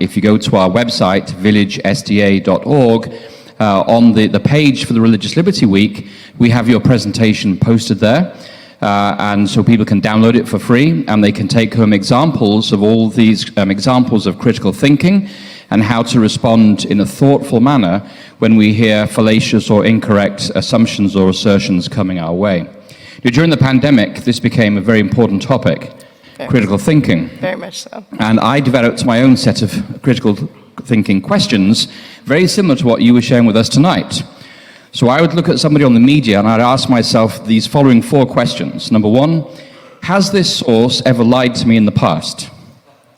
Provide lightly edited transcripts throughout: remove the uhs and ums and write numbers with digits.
if you go to our website, villagesda.org, on the page for the Religious Liberty Week, we have your presentation posted there. And so people can download it for free, and they can take home examples of all these examples of critical thinking and how to respond in a thoughtful manner when we hear fallacious or incorrect assumptions or assertions coming our way. During the pandemic, this became a very important topic, critical thinking. Very much so. And I developed my own set of critical thinking questions, very similar to what you were sharing with us tonight. So I would look at somebody on the media and I'd ask myself these following 4 questions. Number 1, has this source ever lied to me in the past?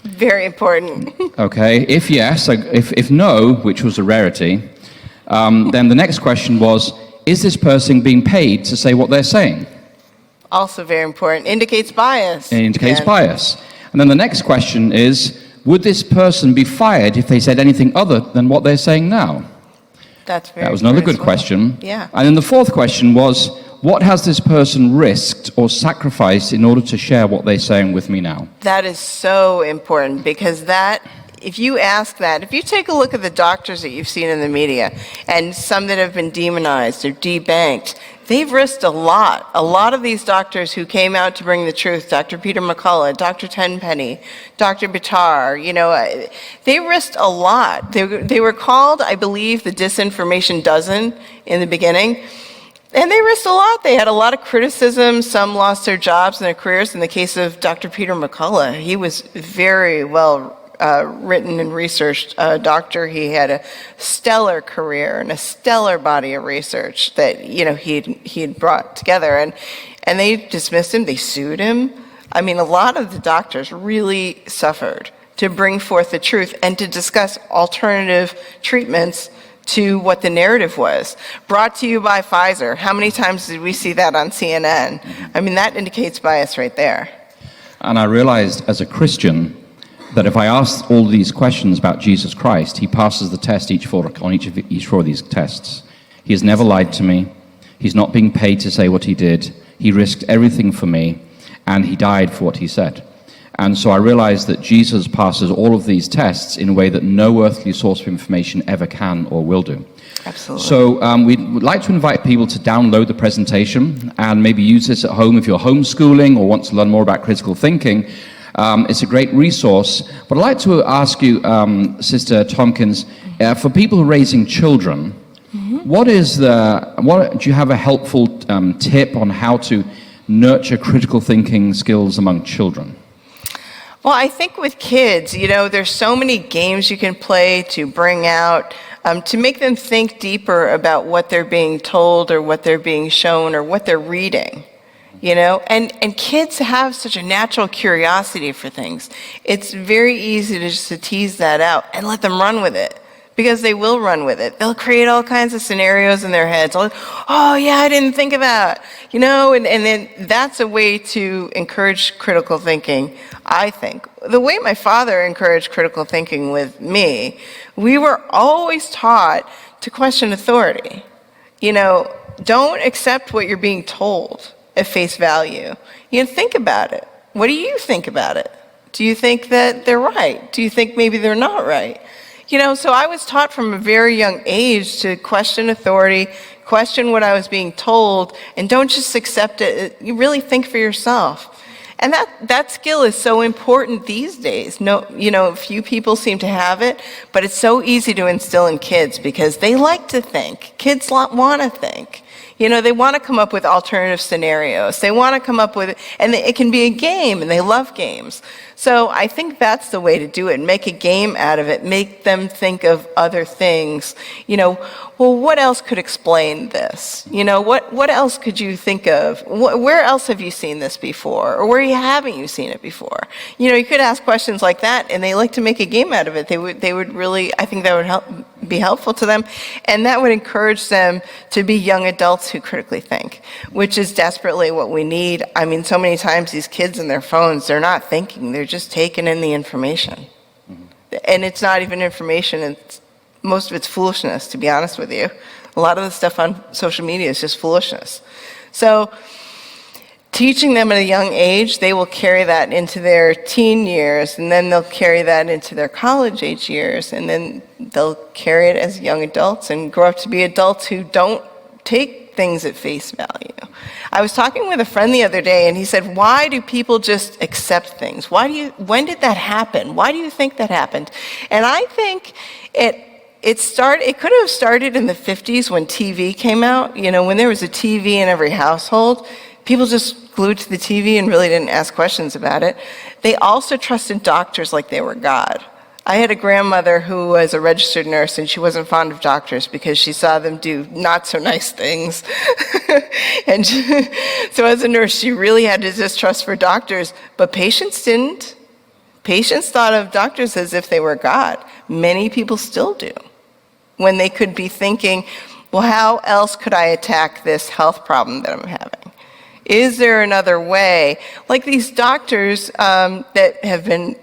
Very important. Okay, if yes, if no, which was a rarity, then the next question was, is this person being paid to say what they're saying? Also very important. Indicates bias. It indicates bias. And then the next question is, would this person be fired if they said anything other than what they're saying now? That's very That was another good question. Yeah. And then the 4th question was, what has this person risked or sacrificed in order to share what they're saying with me now? That is so important, because if you ask that, if you take a look at the doctors that you've seen in the media, and some that have been demonized or debanked, they've risked a lot. A lot of these doctors who came out to bring the truth, Dr. Peter McCullough, Dr. Tenpenny, Dr. Bitar, they risked a lot. They were called, I believe, the disinformation dozen in the beginning. And they risked a lot. They had a lot of criticism. Some lost their jobs and their careers. In the case of Dr. Peter McCullough, he was very well written and researched doctor. He had a stellar career and a stellar body of research that he had brought together, and they dismissed him. They sued him. I mean, a lot of the doctors really suffered to bring forth the truth and to discuss alternative treatments to what the narrative was. Brought to you by Pfizer. How many times did we see that on CNN? I mean, that indicates bias right there. And I realized as a Christian that if I ask all these questions about Jesus Christ, he passes the test each 4 of these tests. He has never lied to me. He's not being paid to say what he did. He risked everything for me, and he died for what he said. And so I realized that Jesus passes all of these tests in a way that no earthly source of information ever can or will do. Absolutely. So we'd like to invite people to download the presentation and maybe use this at home if you're homeschooling or want to learn more about critical thinking. It's a great resource. But I'd like to ask you, Sister Tompkins, for people who are raising children, do you have a helpful tip on how to nurture critical thinking skills among children? Well, I think with kids, there's so many games you can play to bring out, to make them think deeper about what they're being told or what they're being shown or what they're reading. And kids have such a natural curiosity for things. It's very easy to just tease that out and let them run with it, because they will run with it. They'll create all kinds of scenarios in their heads. Oh yeah, I didn't think of that. And then that's a way to encourage critical thinking, I think. The way my father encouraged critical thinking with me, we were always taught to question authority. Don't accept what you're being told at face value. Think about it. What do you think about it? Do you think that they're right? Do you think maybe they're not right? So I was taught from a very young age to question authority, question what I was being told, and don't just accept it. You really think for yourself. And that skill is so important these days. Few people seem to have it, but it's so easy to instill in kids because they like to think. Kids want to think. They want to come up with alternative scenarios. They want to come up with, and it can be a game, and they love games. So I think that's the way to do it. Make a game out of it. Make them think of other things. What else could explain this? What else could you think of? Where else have you seen this before? Or where haven't you seen it before? You could ask questions like that, and they like to make a game out of it. They would really, I think that would be helpful to them, and that would encourage them to be young adults who critically think, which is desperately what we need. I mean, so many times these kids and their phones, they're not thinking, they're just taking in the information. And it's not even information, most of it's foolishness, to be honest with you. A lot of the stuff on social media is just foolishness. So teaching them at a young age, they will carry that into their teen years, and then they'll carry that into their college age years, and then they'll carry it as young adults and grow up to be adults who don't take things at face value. I was talking with a friend the other day, and he said, why do people just accept things? When did that happen? Why do you think that happened? And I think it could have started in the 50s when TV came out. You know, when there was a TV in every household, people just glued to the TV and really didn't ask questions about it. They also trusted doctors like they were God. I had a grandmother who was a registered nurse, and she wasn't fond of doctors because she saw them do not so nice things. So as a nurse, she really had to distrust for doctors, but patients didn't. Patients thought of doctors as if they were God. Many people still do, when they could be thinking, well, how else could I attack this health problem that I'm having? Is there another way? Like these doctors that have been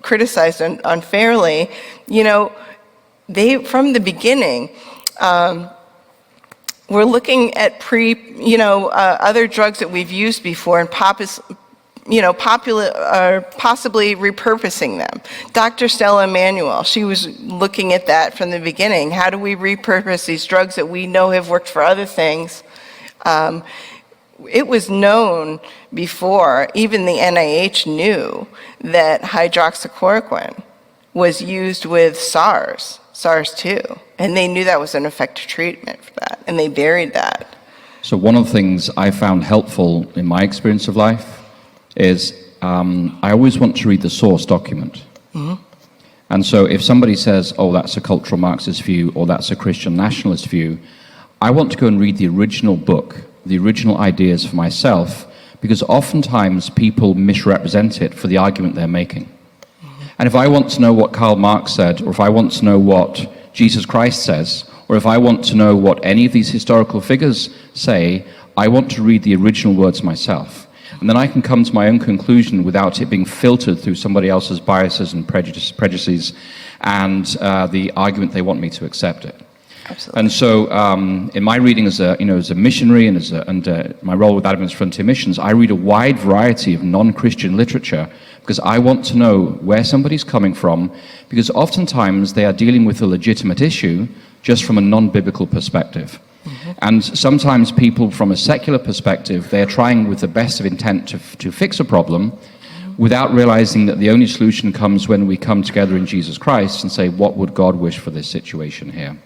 criticized unfairly, you know, they, from the beginning, were looking at other drugs that we've used before and possibly repurposing them. Dr. Stella Emanuel, she was looking at that from the beginning. How do we repurpose these drugs that we know have worked for other things? It was known before, even the NIH knew that hydroxychloroquine was used with SARS-2, and they knew that was an effective treatment for that, and they buried that. So one of the things I found helpful in my experience of life is I always want to read the source document. Mm-hmm. And so if somebody says, oh, that's a cultural Marxist view, or that's a Christian nationalist view, I want to go and read the original book, the original ideas for myself, because oftentimes people misrepresent it for the argument they're making. Mm-hmm. And if I want to know what Karl Marx said, or if I want to know what Jesus Christ says, or if I want to know what any of these historical figures say, I want to read the original words myself. And then I can come to my own conclusion without it being filtered through somebody else's biases and prejudices and the argument they want me to accept it. Absolutely. And so, in my reading as a missionary and my role with Adventist Frontier Missions, I read a wide variety of non-Christian literature because I want to know where somebody's coming from, because oftentimes they are dealing with a legitimate issue just from a non-biblical perspective. Mm-hmm. And sometimes people from a secular perspective, they're trying with the best of intent to fix a problem without realizing that the only solution comes when we come together in Jesus Christ and say, what would God wish for this situation here?